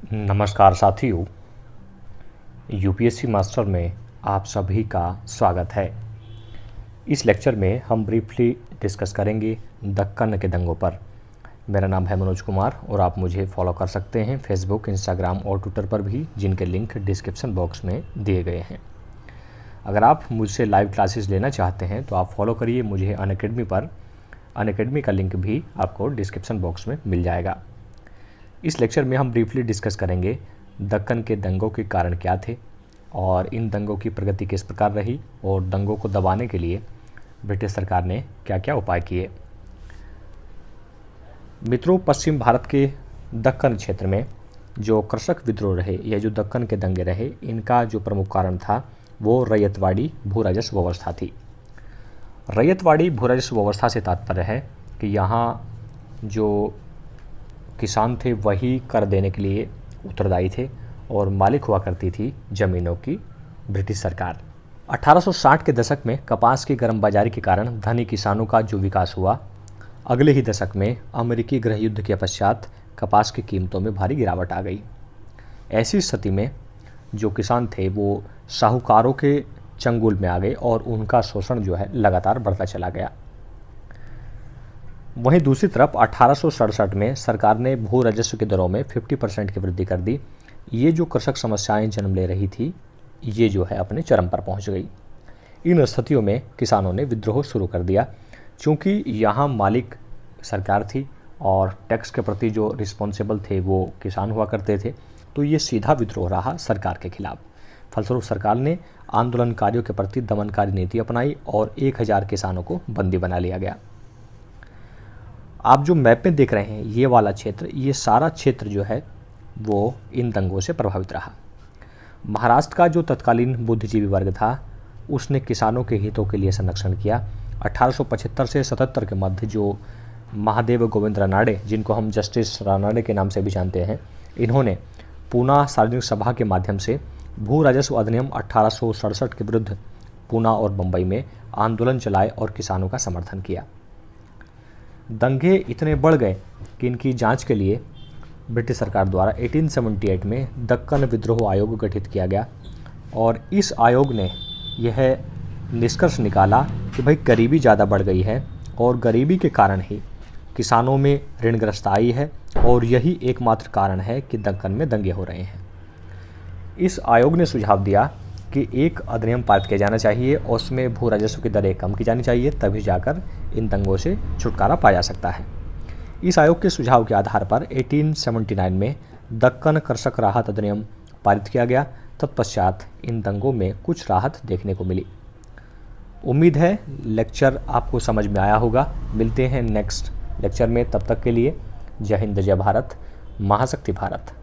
नमस्कार साथियों, UPSC master में आप सभी का स्वागत है। इस लेक्चर में हम ब्रीफली डिस्कस करेंगे दक्कन के दंगों पर। मेरा नाम है मनोज कुमार और आप मुझे फॉलो कर सकते हैं फेसबुक, इंस्टाग्राम और ट्विटर पर भी, जिनके लिंक डिस्क्रिप्शन बॉक्स में दिए गए हैं। अगर आप मुझसे लाइव क्लासेस लेना चाहते हैं तो आप फॉलो करिए मुझे अनअकैडमी पर। अनअकैडमी का लिंक भी आपको डिस्क्रिप्शन बॉक्स में मिल जाएगा। इस लेक्चर में हम ब्रीफली डिस्कस करेंगे दक्कन के दंगों के कारण क्या थे और इन दंगों की प्रगति किस प्रकार रही और दंगों को दबाने के लिए ब्रिटिश सरकार ने क्या क्या उपाय किए। मित्रों, पश्चिम भारत के दक्कन क्षेत्र में जो कृषक विद्रोह रहे या जो दक्कन के दंगे रहे, इनका जो प्रमुख कारण था वो रैयतवाड़ी भू राजस्व व्यवस्था थी। रैयतवाड़ी भू राजस्व व्यवस्था से तात्पर्य है कि यहाँ जो किसान थे वही कर देने के लिए उत्तरदायी थे और मालिक हुआ करती थी ज़मीनों की ब्रिटिश सरकार। 1860 के दशक में कपास की गर्म बाजारी के कारण धनी किसानों का जो विकास हुआ, अगले ही दशक में अमेरिकी गृह युद्ध के पश्चात कपास की कीमतों में भारी गिरावट आ गई। ऐसी स्थिति में जो किसान थे वो साहूकारों के चंगुल में आ गए और उनका शोषण जो है लगातार बढ़ता चला गया। वहीं दूसरी तरफ 1867 में सरकार ने भू राजस्व के दरों में 50% की वृद्धि कर दी। ये जो कृषक समस्याएं जन्म ले रही थी, ये जो है अपने चरम पर पहुंच गई। इन स्थितियों में किसानों ने विद्रोह शुरू कर दिया। चूँकि यहाँ मालिक सरकार थी और टैक्स के प्रति जो रिस्पॉन्सिबल थे वो किसान हुआ करते थे, तो ये सीधा विद्रोह रहा सरकार के खिलाफ। फलस्वरूप सरकार ने आंदोलनकारियों के प्रति दमनकारी नीति अपनाई और 1000 किसानों को बंदी बना लिया गया। आप जो मैप में देख रहे हैं ये वाला क्षेत्र, ये सारा क्षेत्र जो है वो इन दंगों से प्रभावित रहा। महाराष्ट्र का जो तत्कालीन बुद्धिजीवी वर्ग था उसने किसानों के हितों के लिए संरक्षण किया। 1875 से 77 के मध्य जो महादेव गोविंद रानडे, जिनको हम जस्टिस रानडे के नाम से भी जानते हैं, इन्होंने पूना सार्वजनिक सभा के माध्यम से भू राजस्व अधिनियम 1867 के विरुद्ध पूना और मुंबई में आंदोलन चलाए और किसानों का समर्थन किया। दंगे इतने बढ़ गए कि इनकी जांच के लिए ब्रिटिश सरकार द्वारा 1878 में दक्कन विद्रोह आयोग गठित किया गया और इस आयोग ने यह निष्कर्ष निकाला कि भाई गरीबी ज़्यादा बढ़ गई है और गरीबी के कारण ही किसानों में ऋणग्रस्ताई है और यही एकमात्र कारण है कि दक्कन में दंगे हो रहे हैं। इस आयोग ने सुझाव दिया कि एक अधिनियम पारित किया जाना चाहिए और उसमें भू राजस्व की दरें कम की जानी चाहिए, तभी जाकर इन दंगों से छुटकारा पाया जा सकता है। इस आयोग के सुझाव के आधार पर 1879 में दक्कन कृषक राहत अधिनियम पारित किया गया। तत्पश्चात इन दंगों में कुछ राहत देखने को मिली। उम्मीद है लेक्चर आपको समझ में आया होगा। मिलते हैं नेक्स्ट लेक्चर में, तब तक के लिए जय हिंद, जय भारत, महाशक्ति भारत।